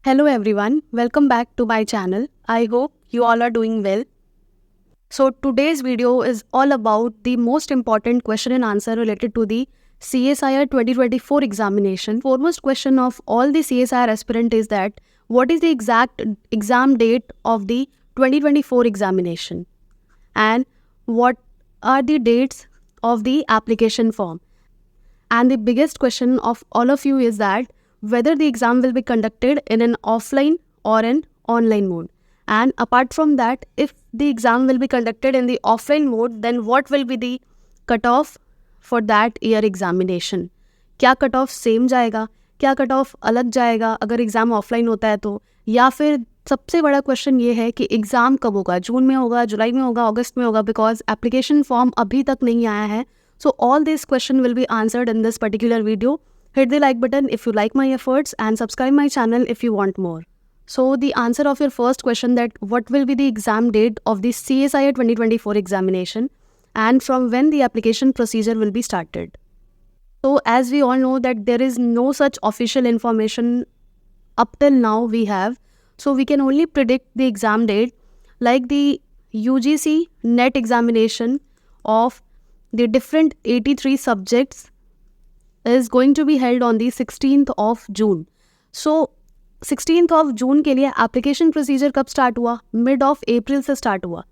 Hello everyone, welcome back to my channel. I hope you all are doing well. So today's video is all about the most important question and answer related to the CSIR 2024 examination. Foremost question of all the CSIR aspirant is that what is the exact exam date of the 2024 examination and what are the dates of the application form. And the biggest question of all of you is that whether the exam will be conducted in an offline or an online mode. And apart from that, if the exam will be conducted in the offline mode, then what will be the cutoff for that year examination? क्या cut off same जाएगा, क्या cut off अलग जाएगा अगर exam offline होता है तो, या फिर सबसे बड़ा क्वेश्चन ये है कि एग्ज़ाम कब होगा, जून में होगा, जुलाई में होगा, अगस्त में होगा, बिकॉज एप्लीकेशन फॉर्म अभी तक नहीं आया है. So all these questions will be answered in this particular video. Hit the like button if you like my efforts and subscribe my channel if you want more. So the answer of your first question, that what will be the exam date of the CSIR 2024 examination and from when the application procedure will be started. So as we all know that there is no such official information up till now we have. So we can only predict the exam date like the UGC NET examination of the different 83 subjects is going to be held on the 16th of June. So 16th of June के लिए application procedure कब start हुआ? Mid of April से start हुआ.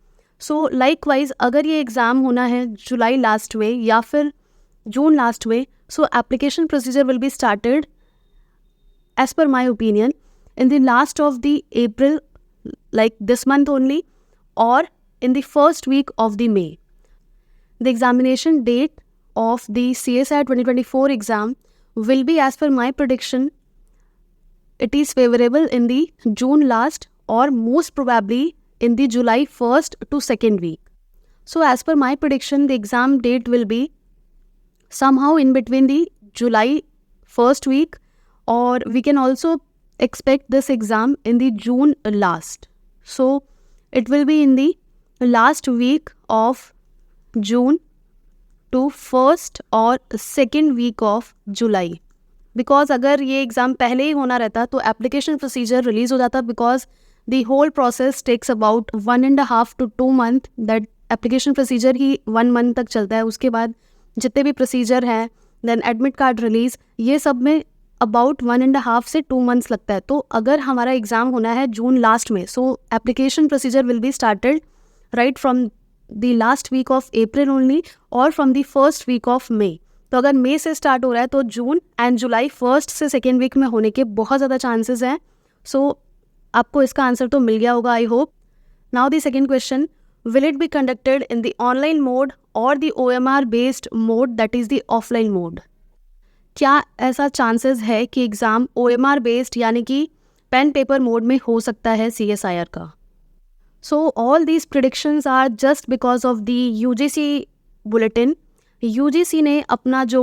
So likewise अगर ये exam होना है जुलाई last में या फिर June last में, so application procedure will be started as per my opinion in the last of the April, like this month only, or in the first week of the May. The examination date of the CSIR 2024 exam will be, as per my prediction, it is favorable in the June last or most probably in the July 1st to 2nd week. So as per my prediction, the exam date will be somehow in between the July 1st week, or we can also expect this exam in the June last. So it will be in the last week of June to first और second week of July. Because अगर ये exam पहले ही होना रहता तो application procedure release हो जाता, because the whole process takes about 1.5 to 2 month. That application procedure ही 1 month तक चलता है. उसके बाद जितने भी प्रोसीजर हैं, देन एडमिट कार्ड रिलीज़, ये सब में अबाउट 1.5 से 2 months लगता है. तो अगर हमारा एग्ज़ाम होना है जून लास्ट में, सो application procedure will be started right from the last week of April only or from the first week of May. तो अगर मई से स्टार्ट हो रहा है तो जून एंड जुलाई 1st से 2nd week में होने के बहुत ज़्यादा चांसेस हैं. सो आपको इसका आंसर तो मिल गया होगा, I hope. Now the second question, will it be conducted in the online mode और the OMR based mode, that is the offline mode. क्या ऐसा चांसेस है कि एग्ज़ाम OMR बेस्ड यानी कि पेन पेपर मोड में हो सकता है CSIR का? So all these predictions are just because of the UGC bulletin. UGC ने अपना जो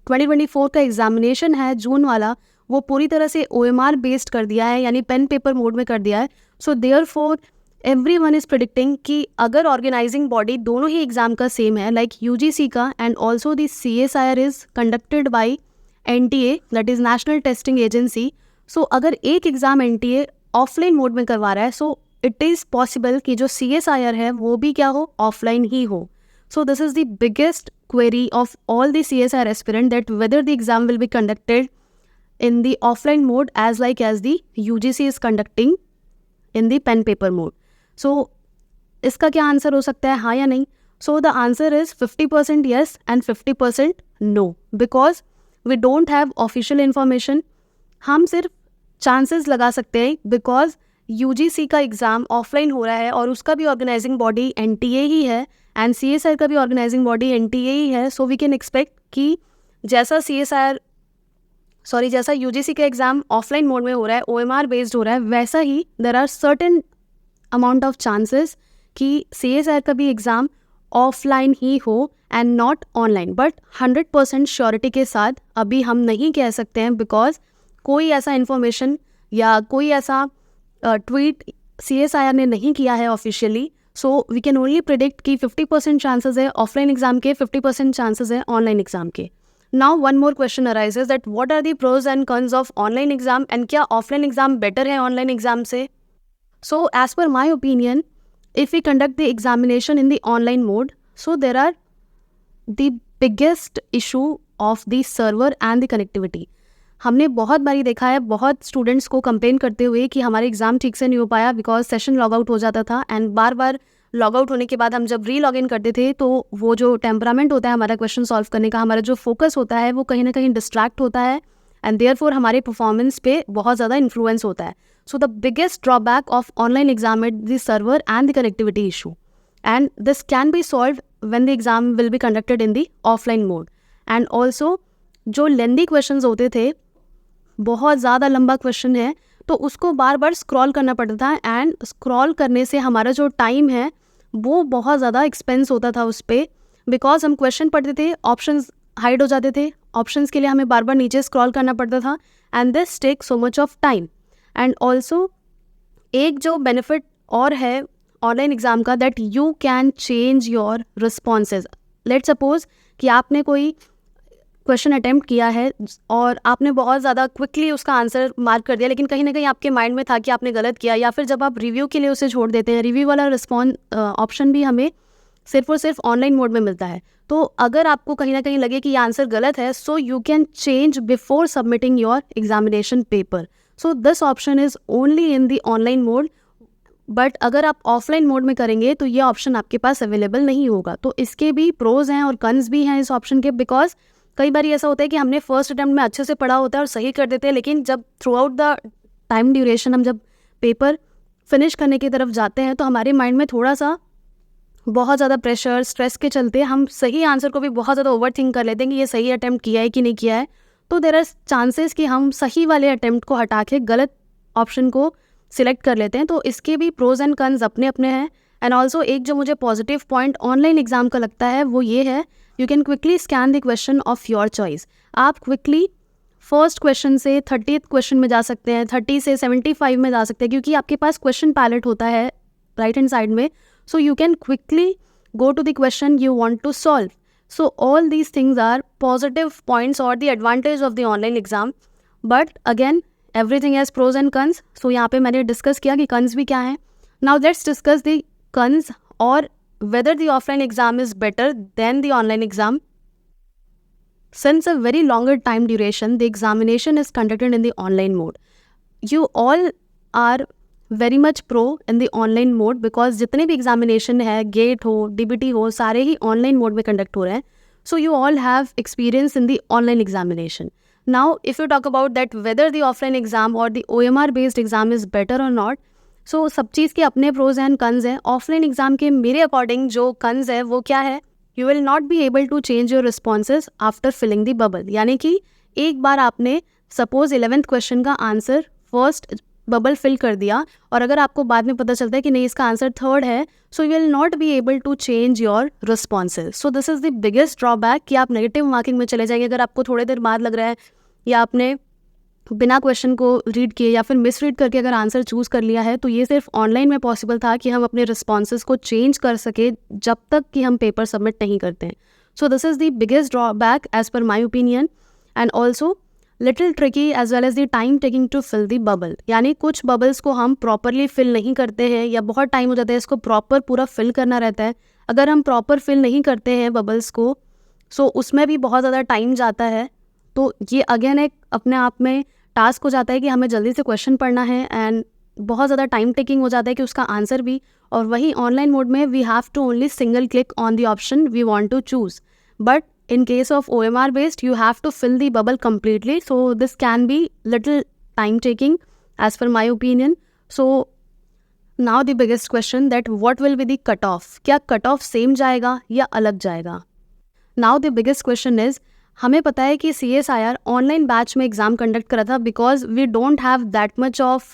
2024 का एग्जामिनेशन है जून वाला, वो पूरी तरह से OMR बेस्ड कर दिया है, यानी पेन पेपर मोड में कर दिया है. So therefore everyone is predicting कि अगर ऑर्गेनाइजिंग बॉडी दोनों ही एग्ज़ाम का सेम है, लाइक UGC का and also the CSIR is conducted by NTA, that is national testing agency. So अगर एक एग्ज़ाम NTA ऑफलाइन मोड में करवा रहा है, सो इट इज़ पॉसिबल कि जो CSIR है वो भी क्या हो, ऑफलाइन ही हो. So this is the biggest query of all the CSIR aspirant, that whether the exam will be conducted in the offline mode as the UGC is conducting in the pen paper mode. So इसका क्या answer हो सकता है, हाँ या नहीं? So the answer is 50% yes and 50% no, because we don't have official information. हम सिर्फ चांसेस लगा सकते हैं, बिकॉज UGC का एग्ज़ाम ऑफलाइन हो रहा है और उसका भी ऑर्गेनाइजिंग बॉडी NTA ही है एंड CSIR का भी ऑर्गेनाइजिंग बॉडी NTA ही है. सो वी कैन एक्सपेक्ट कि जैसा UGC का एग्ज़ाम ऑफलाइन मोड में हो रहा है, OMR बेस्ड हो रहा है, वैसा ही there are certain amount of chances कि CSIR का भी एग्ज़ाम ऑफलाइन ही हो and not online. But 100% surety के साथ अभी हम नहीं कह सकते हैं, बिकॉज कोई ऐसा इन्फॉर्मेशन या कोई ऐसा ट्वीट CSIR ने नहीं किया है officially. So we can only predict कि 50% चांसेस है ऑफलाइन एग्ज़ाम के, 50% चांसेस है ऑनलाइन एग्ज़ाम के. Now one more question arises that what are the pros and cons of online exam and क्या ऑफलाइन एग्जाम बेटर है online exam से? So as per my opinion, if we conduct the examination in the online mode, so there are the biggest issue of the server and the connectivity. हमने बहुत बारी देखा है बहुत students को complain करते हुए कि हमारे एग्ज़ाम ठीक से नहीं हो पाया बिकॉज सेशन लॉग आउट हो जाता था, and bar bar log out होने के बाद हम जब री लॉग इन करते थे तो वो जो टेम्परामेंट होता है हमारा क्वेश्चन सॉल्व करने का, हमारा जो फोकस होता है वो कहीं ना कहीं डिस्ट्रैक्ट होता है, एंड देयरफॉर हमारे परफॉर्मेंस पे बहुत ज़्यादा इन्फ्लुएंस होता है. So the biggest drawback of online exam is the server and the connectivity issue, and this can be solved when the exam will be conducted in the offline mode. And also जो lengthy questions होते थे, बहुत ज़्यादा लंबा question है तो उसको बार बार scroll करना पड़ता था, एंड स्क्रॉल करने से हमारा जो टाइम है वो बहुत ज़्यादा एक्सपेंस होता था उस पर, बिकॉज हम क्वेश्चन पढ़ते थे, ऑप्शंस हाइड हो जाते थे, ऑप्शंस के लिए हमें बार बार नीचे स्क्रॉल करना पड़ता था, and this take so much of time. And also एक जो बेनिफिट और है ऑनलाइन एग्ज़ाम का, that you can change your responses. Let's suppose कि आपने कोई क्वेश्चन अटैम्प्ट किया है और आपने बहुत ज़्यादा क्विकली उसका आंसर मार्क कर दिया, लेकिन कहीं ना कहीं आपके माइंड में था कि आपने गलत किया, या फिर जब आप रिव्यू के लिए उसे छोड़ देते हैं, रिव्यू वाला ऑप्शन भी हमें सिर्फ और सिर्फ ऑनलाइन मोड में मिलता है. तो अगर आपको कहीं ना कहीं लगे कि ये आंसर गलत है, so you can change before submitting your examination paper. So this option is only in the online mode, but अगर आप ऑफलाइन मोड में करेंगे तो ये ऑप्शन आपके पास अवेलेबल नहीं होगा. तो इसके भी प्रोज हैं और कन्स भी हैं इस ऑप्शन के, बिकॉज कई बार ऐसा होता है कि हमने फर्स्ट अटैम्प्ट में अच्छे से पढ़ा होता है और सही कर देते हैं, लेकिन जब through out the time duration हम जब पेपर फिनिश करने की तरफ जाते हैं तो हमारे माइंड में थोड़ा सा बहुत ज़्यादा प्रेशर स्ट्रेस के चलते हम सही आंसर को भी बहुत ज़्यादा ओवर थिंक कर लेते हैं कि ये सही अटैम्प्ट किया है कि नहीं किया है. तो देयर आर चांसेस कि हम सही वाले अटैम्प्ट को हटा के गलत ऑप्शन को सिलेक्ट कर लेते हैं. तो इसके भी प्रोज एंड कन्स अपने अपने हैं. एंड ऑल्सो एक जो मुझे पॉजिटिव पॉइंट ऑनलाइन एग्जाम का लगता है वो ये है, you can quickly scan the question of your choice. आप क्विकली फर्स्ट क्वेश्चन से 30th क्वेश्चन में जा सकते हैं, 30 से 75 में जा सकते हैं, क्योंकि आपके पास क्वेश्चन पैलेट होता है राइट हैंड साइड में. So you can quickly go to the question you want to solve. So all these things are positive points or the advantage of the online exam. But again, everything has pros and cons. So यहाँ पे मैंने discuss किया कि cons भी क्या हैं. Now let's discuss the cons or whether the offline exam is better than the online exam. Since a very longer time duration, the examination is conducted in the online mode. You all are very much pro in the online mode, because जितने भी examination है, gate हो, DBT हो, सारे ही online mode में conduct हो रहे हैं. So you all have experience in the online examination. Now if you talk about that whether the offline exam और दी OMR based exam is better और नॉट, सो सब चीज़ के अपने प्रोज एंड कन्स हैं. ऑफलाइन एग्जाम के मेरे अकॉर्डिंग जो cons है वो क्या है, you will not be able to change your responses after filling the bubble. यानी कि एक बार आपने सपोज 11th क्वेश्चन का आंसर फर्स्ट बबल फिल कर दिया और अगर आपको बाद में पता चलता है कि नहीं इसका आंसर 3rd है, so you will not be able to change your responses. So this is the biggest drawback कि आप नेगेटिव मार्किंग में चले जाएंगे. अगर आपको थोड़ी देर बाद लग रहा है या आपने बिना क्वेश्चन को रीड किए या फिर मिस रीड करके अगर आंसर चूज़ कर लिया है, तो ये सिर्फ ऑनलाइन में पॉसिबल था कि हम अपने रिस्पॉन्सेज को चेंज कर सके जब तक कि हम पेपर सबमिट नहीं करते हैं. So this is the biggest drawback as per my opinion. And also little tricky as well as the time taking to fill the bubble. यानी कुछ बबल्स को हम प्रॉपरली फिल नहीं करते हैं या बहुत टाइम हो जाता है इसको प्रॉपर पूरा फिल करना रहता है. अगर हम प्रॉपर फिल नहीं करते हैं बबल्स को, सो उसमें भी बहुत ज़्यादा टाइम जाता है. तो ये अगेन एक अपने आप में टास्क हो जाता है कि हमें जल्दी से क्वेश्चन पढ़ना है, एंड बहुत ज़्यादा टाइम टेकिंग हो जाता है कि उसका आंसर भी. और वही ऑनलाइन मोड में we have to only single click on the option we want to choose. But in case of OMR based, you have to fill the bubble completely, so this can be little time taking as per my opinion. So now the biggest question, that what will be the cutoff? क्या cutoff same जाएगा या अलग जाएगा? Now the biggest question is, हमें पता है कि CSIR online batch में एग्ज़ाम कंडक्ट करा था because we don't have that much of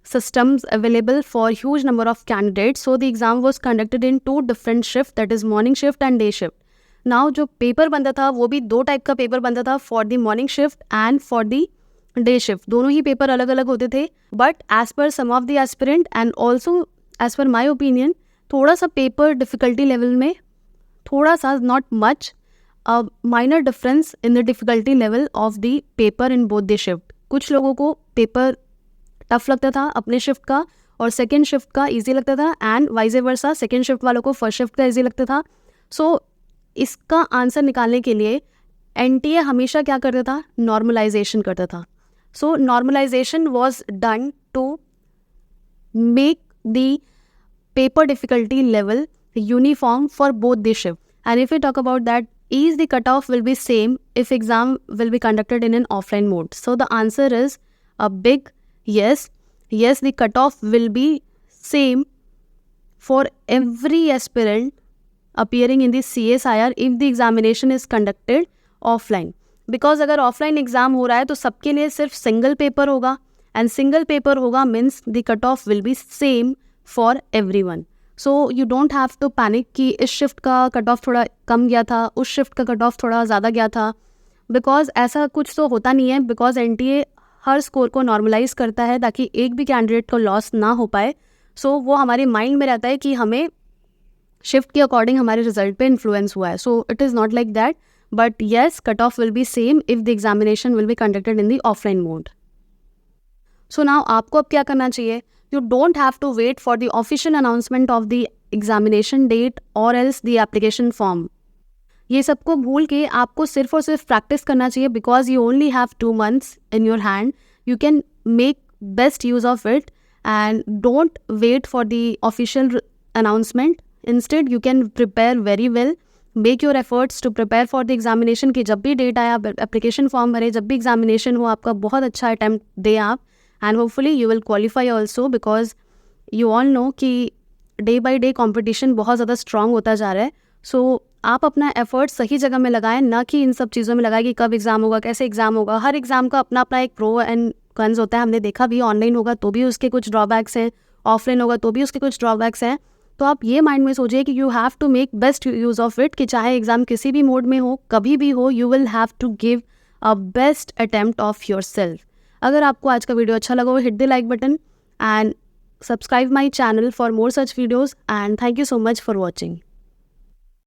systems available for huge number of candidates. So the exam was conducted in 2 different shifts, that is morning shift and day shift. Now जो paper बनता था वो भी 2 type का paper बनता था, for the morning shift and for the day shift. दोनों ही paper अलग अलग होते थे. But as per some of the aspirant and also as per my opinion, थोड़ा सा पेपर डिफ़िकल्टी लेवल में थोड़ा सा, not much, a minor difference in the difficulty level of the paper in both the shift. कुछ लोगों को paper tough लगता था अपने शिफ्ट का और सेकेंड शिफ्ट का ईजी लगता था, and wise versa second shift वालों को फर्स्ट शिफ्ट का ईजी लगता था. सो इसका आंसर निकालने के लिए एनटीए हमेशा क्या करता था, नॉर्मलाइजेशन करता था. So normalisation was done to make the paper difficulty level uniform for both the shift. And if we talk about that, is the cutoff will be same if exam will be conducted in an offline mode? So the answer is a big yes. Yes, the cutoff will be same for every aspirant appearing in the CSIR if the examination is conducted offline. Because अगर offline exam हो रहा है तो सबके लिए सिर्फ single paper होगा, and single paper होगा means the cutoff will be same for every one. So you don't have to panic कि इस शिफ्ट का कट ऑफ थोड़ा कम गया था, उस शिफ्ट का कट ऑफ थोड़ा ज़्यादा गया था, बिकॉज ऐसा कुछ तो होता नहीं है. बिकॉज एनटीए हर स्कोर को नॉर्मलाइज करता है ताकि एक भी कैंडिडेट को लॉस ना हो पाए. सो वो हमारे माइंड में रहता है कि हमें शिफ्ट के अकॉर्डिंग हमारे रिजल्ट पे इन्फ्लुएंस हुआ है. So it is not like that, but yes, cut off will be same if the examination will be conducted in the offline mode. So now आपको अब क्या करना चाहिए? You don't have to wait for the official announcement of the examination date or else the application form. ये सबको भूल के आपको सिर्फ और सिर्फ प्रैक्टिस करना चाहिए, because you only have 2 months in your hand. You can make best use of it and don't wait for the official announcement. Instead, you can prepare very well. Make your efforts to prepare for the examination कि जब भी date आया application form भरे, जब भी examination हो आपका बहुत अच्छा अटैम्प्ट दें आप. And hopefully you will qualify also, because you all know कि डे बाई डे कॉम्पिटिशन बहुत ज़्यादा स्ट्रॉन्ग होता जा रहा है. सो आप अपना एफर्ट सही जगह में लगाएं, ना कि इन सब चीज़ों में लगाएं कि कब एग्ज़ाम होगा, कैसे एग्ज़ाम होगा. हर एग्ज़ाम का अपना अपना एक प्रो एंड कॉन्स होता है. हमने देखा भी, ऑनलाइन होगा तो भी उसके कुछ ड्रॉबैक्स हैं, ऑफलाइन होगा तो भी उसके कुछ ड्रॉबैक्स हैं. तो आप ये माइंड में सोचिए कि you have to make best use of it, कि चाहे एग्ज़ाम किसी भी मोड में हो, कभी भी हो, you will have to give a best attempt of your self. अगर आपको आज का वीडियो अच्छा लगा हो, hit the like button and subscribe my channel for more such videos, and thank you so much for watching.